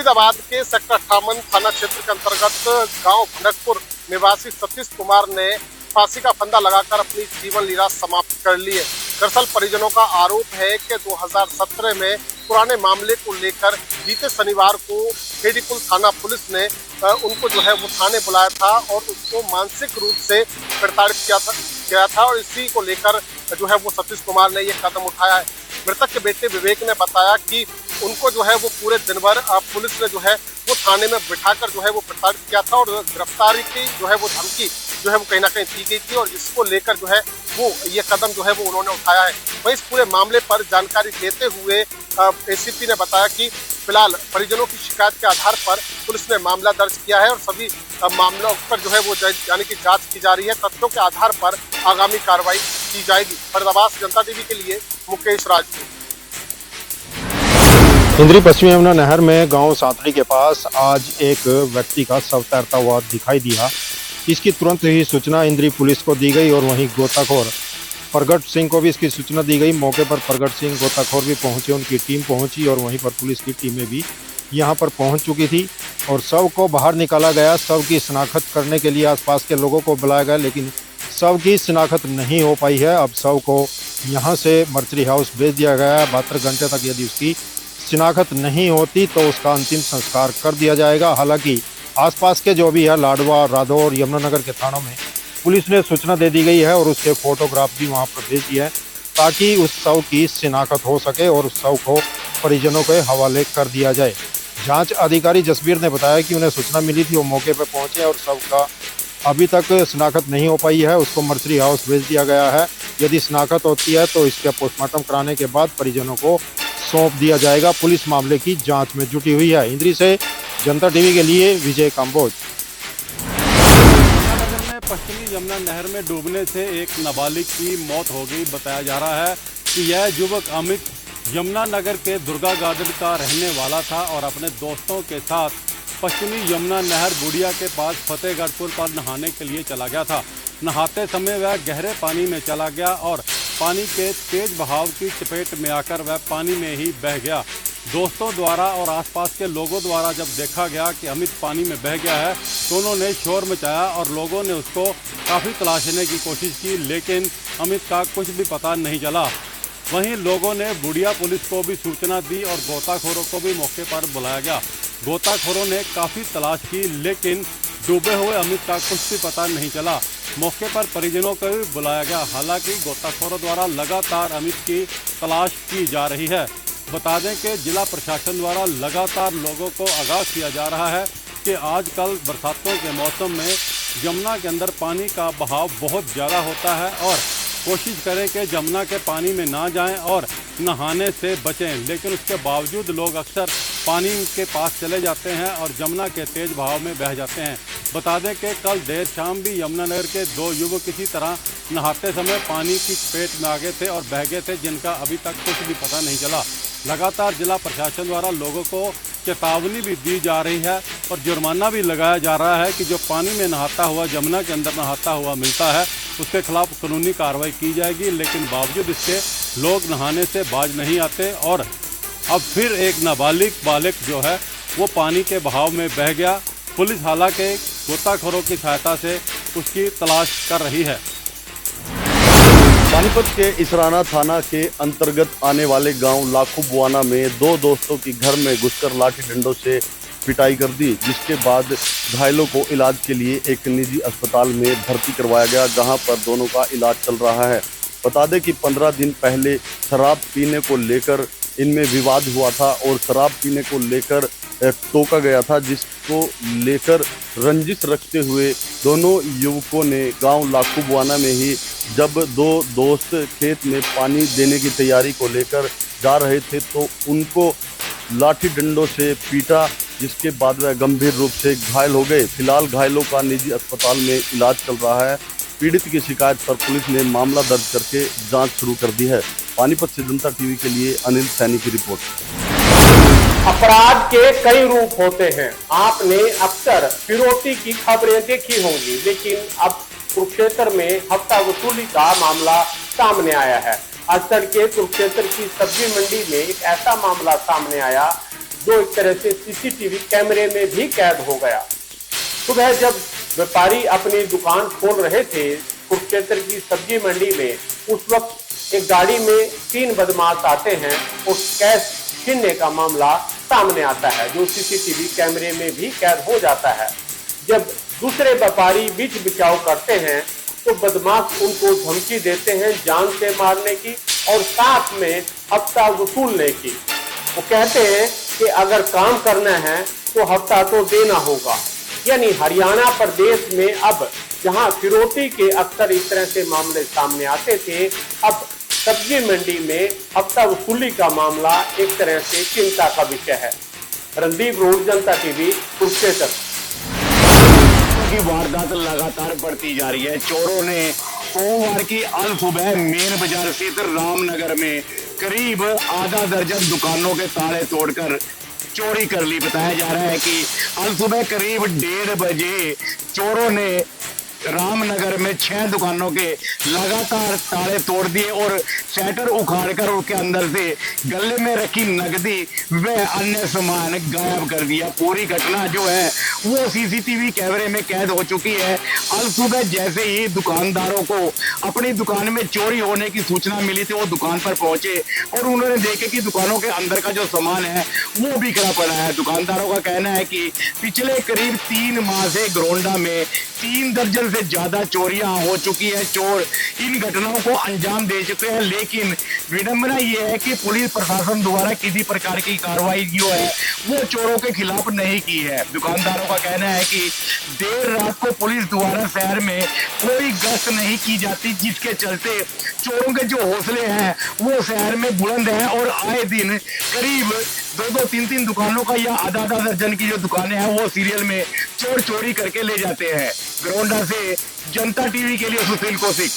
फरीदाबाद के सेक्टर 58 थाना क्षेत्र के अंतर्गत गांव भनकपुर निवासी सतीश कुमार ने फांसी का फंदा लगाकर अपनी जीवन लीला समाप्त कर ली है। दरअसल परिजनों का आरोप है कि 2017 में पुराने मामले को लेकर बीते शनिवार को खेड़ीपुल थाना पुलिस ने उनको जो है वो थाने बुलाया था और उसको मानसिक रूप से प्रताड़ित किया था और इसी को लेकर जो है वो सतीश कुमार ने ये कदम उठाया है। मृतक के बेटे विवेक ने बताया कि उनको जो है वो पूरे दिन भर पुलिस ने जो है वो थाने में बिठाकर जो है वो प्रताड़ित किया था और गिरफ्तारी की जो है वो धमकी जो है वो कहीं ना कहीं दी गई थी और इसको लेकर जो है वो ये कदम जो है वो उन्होंने उठाया है। वहीं इस पूरे मामले पर जानकारी देते हुए एसीपी ने बताया कि फिलहाल परिजनों की शिकायत के आधार पर पुलिस ने मामला दर्ज किया है और सभी मामलों पर जो है वो यानी कि जांच की जा रही है। तथ्यों के आधार पर आगामी कार्रवाई की जाएगी। फरीदाबाद जनता टीवी के लिए मुकेश राजपूत। इंद्री पश्चिमी यमुना नहर में गांव सातड़ी के पास आज एक व्यक्ति का शव तैरता हुआ दिखाई दिया। इसकी तुरंत ही सूचना इंद्री पुलिस को दी गई और वहीं गोताखोर प्रगट सिंह को भी इसकी सूचना दी गई। मौके पर प्रगट सिंह गोताखोर भी पहुंचे, उनकी टीम पहुंची और वहीं पर पुलिस की टीमें भी यहां पर पहुंच चुकी थी और शव को बाहर निकाला गया। शव की शिनाख्त करने के लिए आसपास के लोगों को बुलाया गया, लेकिन शव की शिनाख्त नहीं हो पाई है। अब शव को यहाँ से मर्चरी हाउस भेज दिया गया है। 72 घंटे तक यदि उसकी शिनाख्त नहीं होती तो उसका अंतिम संस्कार कर दिया जाएगा। हालांकि आसपास के जो भी है लाडवा, रादौर, यमुनानगर के थानों में पुलिस ने सूचना दे दी गई है और उसके फोटोग्राफ भी वहां पर भेज दिए हैं ताकि उस शव की शिनाख्त हो सके और उस शव को परिजनों के हवाले कर दिया जाए। जांच अधिकारी जसबीर ने बताया कि उन्हें सूचना मिली थी, वो मौके पर पहुंचे और शव का अभी तक शिनाख्त नहीं हो पाई है, उसको मर्चरी हाउस भेज दिया गया है। यदि शिनाख्त होती है तो इसका पोस्टमार्टम कराने के बाद परिजनों को सौंप दिया जाएगा। पुलिस मामले की जांच में जुटी हुई है। इंद्री से जनता टीवी के लिए विजय काम्बोज। में पश्चिमी यमुना नहर में डूबने से एक नाबालिग की मौत हो गई। बताया जा रहा है कि यह युवक अमित यमुनानगर के दुर्गा गार्डन का रहने वाला था और अपने दोस्तों के साथ पश्चिमी यमुना नहर बुढ़िया के पास फतेहगढ़पुर पर नहाने के लिए चला गया था। नहाते समय वह गहरे पानी में चला गया और पानी के तेज बहाव की चपेट में आकर वह पानी में ही बह गया। दोस्तों द्वारा और आसपास के लोगों द्वारा जब देखा गया कि अमित पानी में बह गया है तो उन्होंने शोर मचाया और लोगों ने उसको काफ़ी तलाशने की कोशिश की, लेकिन अमित का कुछ भी पता नहीं चला। वहीं लोगों ने बुढ़िया पुलिस को भी सूचना दी और गोताखोरों को भी मौके पर बुलाया गया। गोताखोरों ने काफ़ी तलाश की, लेकिन डूबे हुए अमित का कुछ भी पता नहीं चला। मौके पर परिजनों को भी बुलाया गया। हालांकि गोताखोरों द्वारा लगातार अमित की तलाश की जा रही है। बता दें कि जिला प्रशासन द्वारा लगातार लोगों को आगाह किया जा रहा है कि आजकल बरसातों के मौसम में यमुना के अंदर पानी का बहाव बहुत ज़्यादा होता है और कोशिश करें कि यमुना के पानी में ना जाएं और नहाने से बचें, लेकिन उसके बावजूद लोग अक्सर पानी के पास चले जाते हैं और यमुना के तेज बहाव में बह जाते हैं। बता दें कि कल देर शाम भी यमुनानगर के 2 युवक किसी तरह नहाते समय पानी की चपेट में आ गए थे और बह गए थे, जिनका अभी तक कुछ भी पता नहीं चला। लगातार जिला प्रशासन द्वारा लोगों को चेतावनी भी दी जा रही है और जुर्माना भी लगाया जा रहा है कि जो पानी में नहाता हुआ, यमुना के अंदर नहाता हुआ मिलता है, उसके खिलाफ कानूनी कार्रवाई की जाएगी। लेकिन बावजूद इसके लोग नहाने से बाज नहीं आते और अब फिर एक नाबालिग बालिग जो है वो पानी के बहाव में बह गया। पुलिस हालांकि गोताखोरों की सहायता से उसकी तलाश कर रही है। पानीपत के इसराना थाना के अंतर्गत आने वाले गांव लाखुबवाना में 2 दोस्तों की घर में घुसकर लाठी डंडों से पिटाई कर दी, जिसके बाद घायलों को इलाज के लिए एक निजी अस्पताल में भर्ती करवाया गया, जहां पर दोनों का इलाज चल रहा है। बता दें कि 15 दिन पहले शराब पीने को लेकर इनमें विवाद हुआ था और शराब पीने को लेकर टोका गया था, जिसको लेकर रंजिश रखते हुए दोनों युवकों ने गांव लाखुबवाना में ही जब 2 दोस्त खेत में पानी देने की तैयारी को लेकर जा रहे थे तो उनको लाठी डंडों से पीटा, जिसके बाद वह गंभीर रूप से घायल हो गए। फिलहाल घायलों का निजी अस्पताल में इलाज चल रहा है। पीड़ित की शिकायत पर पुलिस ने मामला दर्ज करके जांच शुरू कर दी है। पानीपत से जनता टीवी के लिए अनिल सैनी की रिपोर्ट। अपराध के कई रूप होते हैं। आपने अक्सर फिरौती की खबरें देखी होंगी, लेकिन अब कुरुक्षेत्र में हफ्ता वसूली का मामला सामने आया है। असर के कुरुक्षेत्र की सब्जी मंडी में एक ऐसा मामला सामने आया जो एक तरह से सीसीटीवी कैमरे में भी कैद हो गया। सुबह जब व्यापारी अपनी दुकान खोल रहे थे कुरुक्षेत्र की सब्जी मंडी में, उस वक्त एक गाड़ी में 3 बदमाश आते हैं और कैश छीनने का मामला सामने आता है, जो सीसीटीवी कैमरे में भी कैद हो जाता है। जब दूसरे व्यापारी बीच बिचाव करते हैं तो बदमाश उनको धमकी देते हैं जान से मारने की और साथ में हफ्ता वसूलने की। वो कहते हैं कि अगर काम करना है तो हफ्ता तो देना होगा। यानी हरियाणा प्रदेश में अब जहां फिरौती के अक्सर इस तरह से मामले सामने आते थे, अब सब्जी मंडी में हफ्ता वसूली का मामला एक तरह से चिंता का विषय है। रणदीप रोड, जनता टीवी, कुरुक्षेत्र। की वारदात लगातार बढ़ती जा रही है। चोरों ने सोमवार की अल सुबह मेन बाजार स्थित रामनगर में करीब आधा दर्जन दुकानों के ताले तोड़कर चोरी कर ली। बताया जा रहा है कि अल सुबह करीब 1:30 बजे चोरों ने रामनगर में 6 दुकानों के लगातार ताले तोड़ दिए और शटर उखाड़कर उसके अंदर से गले में रखी नकदी व अन्य सामान गायब कर दिया। पूरी घटना जो है वो सीसीटीवी कैमरे में कैद हो चुकी है। अल सुबह जैसे ही दुकानदारों को अपनी दुकान में चोरी होने की सूचना मिली थी, वो दुकान पर पहुंचे और उन्होंने देखे कि दुकानों के अंदर का जो सामान है वो बिखरा पड़ा है। दुकानदारों का कहना है कि पिछले करीब 3 माह से गोंडा में 3 दर्जन से ज्यादा चोरियां हो चुकी है। चोर इन घटनाओं को अंजाम दे चुके हैं, लेकिन विडंबना यह है कि पुलिस प्रशासन द्वारा किसी प्रकार की कार्रवाई जो है वो चोरों के खिलाफ नहीं की है। दुकानदारों का कहना है कि देर रात को पुलिस द्वारा शहर में कोई गश्त नहीं की जाती, जिसके चलते चोरों के जो हौसले हैं वो शहर में बुलंद हैं और आए दिन करीब 2-2, 3-3 दुकानों का या आधा दर्जन की जो दुकानें हैं वो सीरियल में चोर चोरी करके ले जाते हैं। गोंडा से जनता टीवी के लिए सुशील कौशिक।